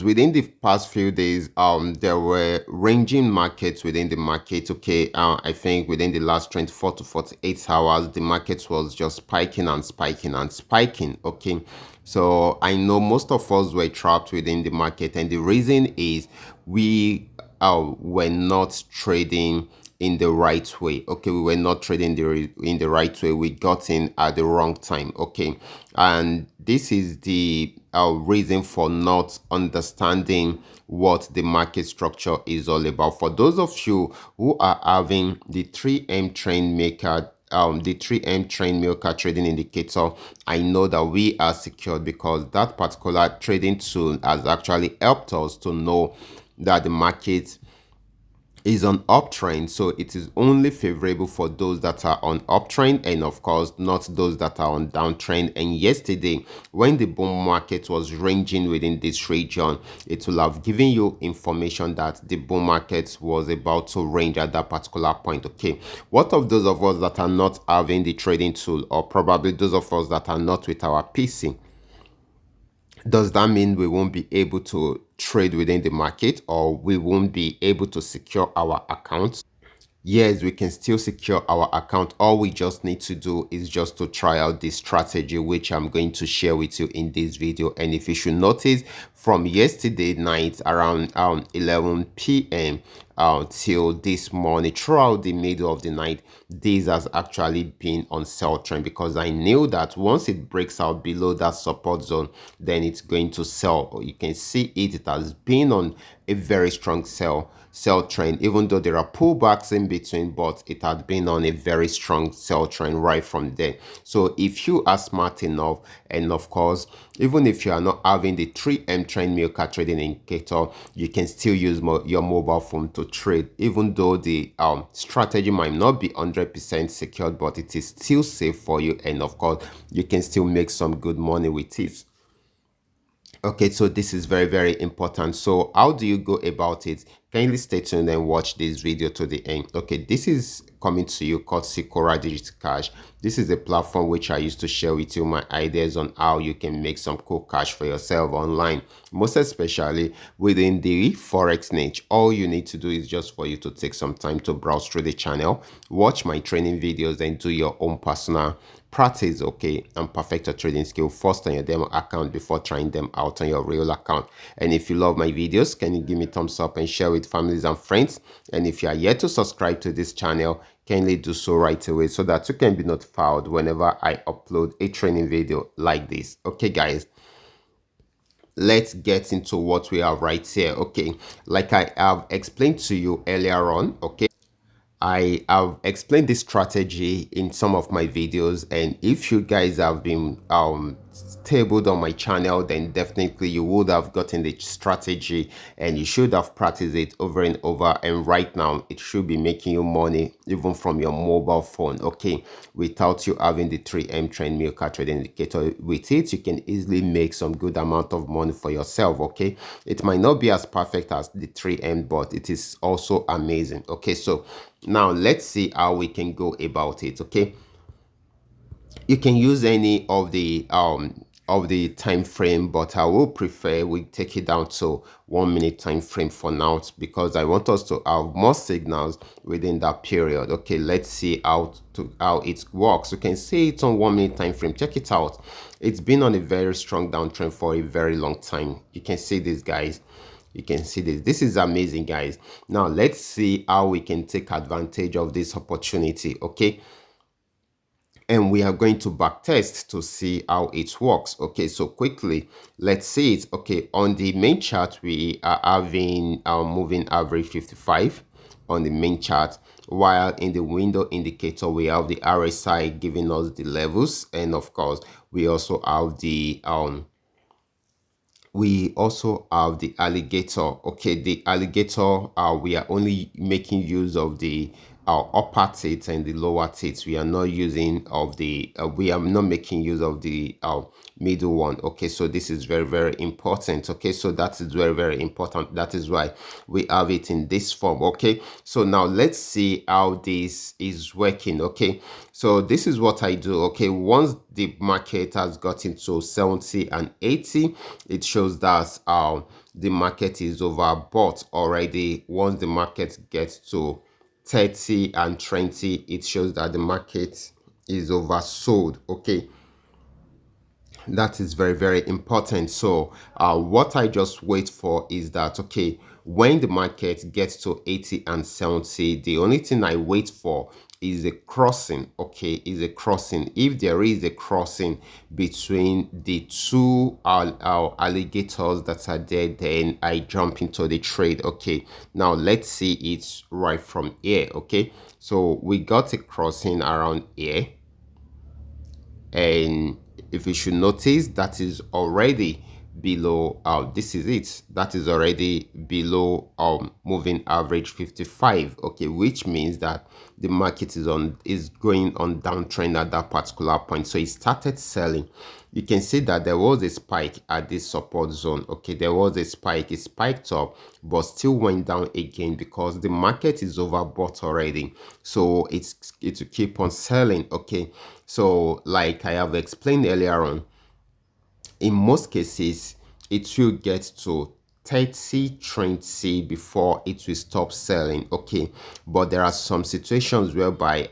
Within the past few days, there were ranging markets within the market. Okay, I think within the last 24 to 48 hours, the market was just spiking and spiking and spiking. Okay, so I know most of us were trapped within the market, and the reason is we were not trading in the right way. Okay, we were not trading in the right way. We got in at the wrong time. Okay, and this is the reason for not understanding what the market structure is all about. For those of you who are having the 3M trend maker, the 3M trend maker trading indicator, I know that we are secured because that particular trading tool has actually helped us to know that the market is on uptrend, so it is only favorable for those that are on uptrend, and of course not those that are on downtrend. And yesterday, when the bull market was ranging within this region, it will have given you information that the bull market was about to range at that particular point. Okay, what of those of us that are not having the trading tool, or probably those of us that are not with our PC? Does that mean we won't be able to trade within the market, or we won't be able to secure our accounts? Yes, we can still secure our account. All we just need to do is just to try out this strategy, which I'm going to share with you in this video. And if you should notice, from yesterday night around 11 p.m. Till this morning, throughout the middle of the night, this has actually been on sell trend, because I knew that once it breaks out below that support zone, then it's going to sell. You can see it has been on a very strong sell trend, even though there are pullbacks in between, but it had been on a very strong sell trend right from there. So if you are smart enough, and of course, even if you are not having the 3M trend milker trading indicator, you can still use your mobile phone to trade, even though the strategy might not be 100% secured, but it is still safe for you, and of course you can still make some good money with it. Okay, so this is very, very important. So how do you go about it? Kindly stay tuned and watch this video to the end. Okay, this is coming to you courtesy Qora Digital Cash. This is a platform which I used to share with you my ideas on how you can make some cool cash for yourself online, most especially within the Forex niche. All you need to do is just for you to take some time to browse through the channel, watch my training videos, and do your own personal practice, okay, and perfect your trading skill first on your demo account before trying them out on your real account. And if you love my videos, can you give me thumbs up and share with families and friends? And if you are yet to subscribe to this channel, kindly do so right away so that you can be notified whenever I upload a training video like this. Okay, guys, let's get into what we have right here. Okay, like I have explained to you earlier on, okay, I have explained this strategy in some of my videos, and if you guys have been tabled on my channel, then definitely you would have gotten the strategy, and you should have practiced it over and over, and right now it should be making you money even from your mobile phone, okay, without you having the 3M trend milker trade indicator. With it, you can easily make some good amount of money for yourself. Okay, it might not be as perfect as the 3M, but it is also amazing. Okay, so now let's see how we can go about it. Okay, you can use any of the time frame, but I will prefer we take it down to 1 minute time frame for now, because I want us to have more signals within that period. Okay, let's see how it works. You can see it on 1 minute time frame. Check it out. It's been on a very strong downtrend for a very long time. You can see this, guys. You can see this is amazing, guys. Now let's see how we can take advantage of this opportunity. Okay, and we are going to backtest to see how it works. Okay, so quickly let's see it. Okay, on the main chart we are having our moving average 55 on the main chart, while in the window indicator we have the RSI giving us the levels, and of course we also have the alligator. Okay, the alligator, we are only making use of the our upper teeth and the lower teeth. We are not using of the we are not making use of the middle one. Okay, so this is very, very important. Okay, so that is very, very important. That is why we have it in this form. Okay, so now let's see how this is working. Okay, so this is what I do. Okay, once the market has gotten to 70 and 80, it shows that the market is overbought already. Once the market gets to 30 and 20, it shows that the market is oversold. Okay, that is very, very important. So what I just wait for is that, okay, when the market gets to 80 and 70, the only thing I wait for is a crossing. Okay, is a crossing. If there is a crossing between the two alligators that are there, then I jump into the trade. Okay, now let's see it right from here. Okay, so we got a crossing around here, and if you should notice, that is already below this is it, that is already below moving average 55. Okay, which means that the market is going on downtrend at that particular point. So it started selling. You can see that there was a spike at this support zone. Okay, there was a spike, it spiked up but still went down again because the market is overbought already. So it will keep on selling. Okay, so like I have explained earlier on, in most cases it will get to 30 trend C before it will stop selling. Okay, but there are some situations whereby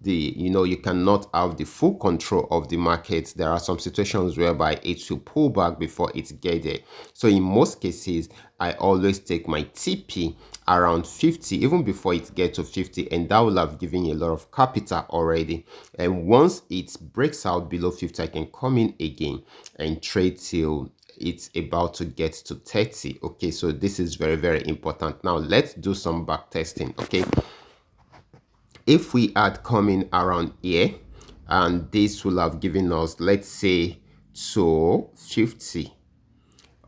the you cannot have the full control of the market. There are some situations whereby it will pull back before it get there. So in most cases I always take my TP around 50 even before it gets to 50, and that will have given you a lot of capital already. And once it breaks out below 50, I can come in again and trade till it's about to get to 30. Okay, so this is very, very important. Now let's do some back testing. Okay, if we had come in around here, and this will have given us, let's say, to 50.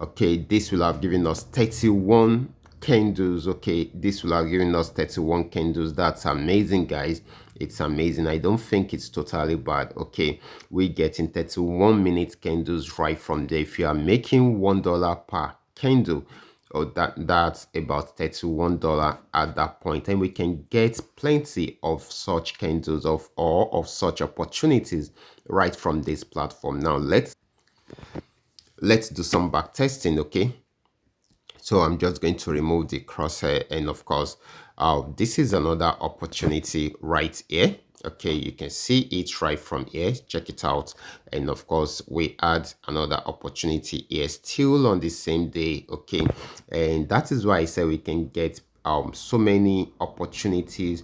Okay, this will have given us 31 candles. Okay, this will have given us 31 candles. That's amazing, guys. It's amazing. I don't think it's totally bad. Okay, we getting 31-minute candles right from there. If you are making $1 per candle, or that's about $31 at that point, and we can get plenty of such candles of such opportunities right from this platform. Now let's do some back testing. Okay, so I'm just going to remove the crosshair, and of course this is another opportunity right here. Okay, you can see it right from here. Check it out. And of course we add another opportunity here, still on the same day. Okay, and that is why I say we can get so many opportunities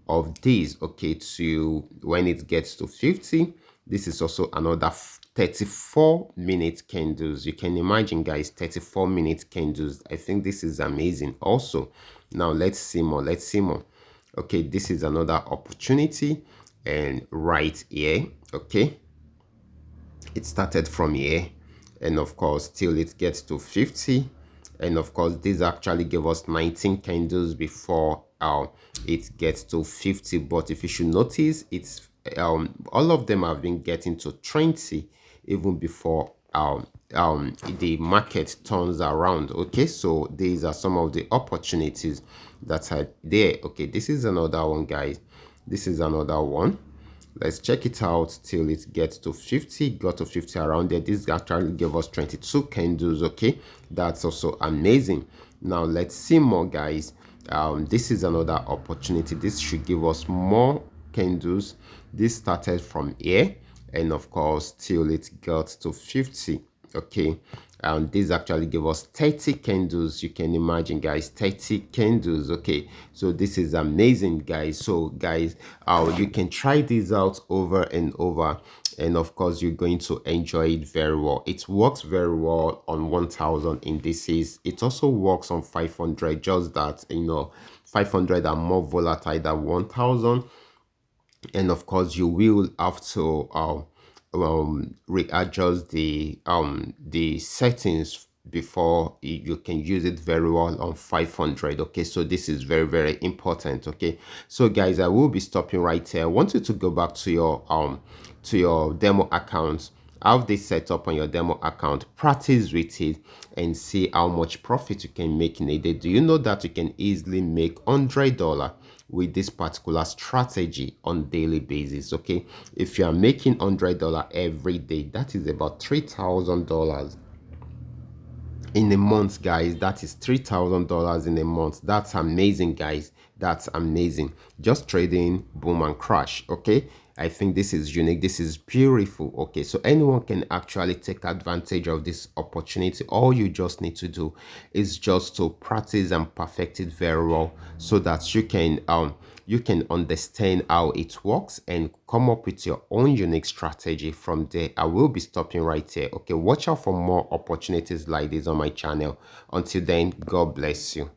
of these. Okay, to when it gets to 50, this is also another 34-minute candles. You can imagine, guys, 34-minute candles. I think this is amazing also. Now let's see more. Let's see more. Okay, this is another opportunity, and right here. Okay, it started from here, and of course till it gets to 50, and of course this actually gave us 19 candles before it gets to 50. But if you should notice, it's all of them have been getting to 20 even before the market turns around. Okay, so these are some of the opportunities that are there. Okay, this is another one, guys. This is another one. Let's check it out till it gets to 50. Got to 50 around there. This actually gave us 22 candles. Okay, that's also amazing. Now let's see more, guys. This is another opportunity. This should give us more candles. This started from here, and of course till it got to 50. Okay, and this actually gave us 30 candles. You can imagine, guys, 30 candles. Okay, so this is amazing, guys. So guys, you can try this out over and over, and of course you're going to enjoy it very well. It works very well on 1000 indices. It also works on 500, just that 500 are more volatile than 1000. And of course you will have to readjust the settings before you can use it very well on 500. Okay, so this is very, very important. Okay, so guys, I will be stopping right here. I want you to go back to your demo account, have this set up on your demo account, practice with it, and see how much profit you can make in a day. Do you know that you can easily make $100 with this particular strategy on daily basis? Okay, if you are making $100 every day, that is about $3,000 in a month, guys. That is $3,000 in a month. That's amazing, guys. That's amazing. Just trading, boom and crash. Okay, I think this is unique, this is beautiful. Okay, so anyone can actually take advantage of this opportunity. All you just need to do is just to practice and perfect it very well, so that you can understand how it works and come up with your own unique strategy from there. I will be stopping right here. Okay, watch out for more opportunities like this on my channel. Until then, God bless you.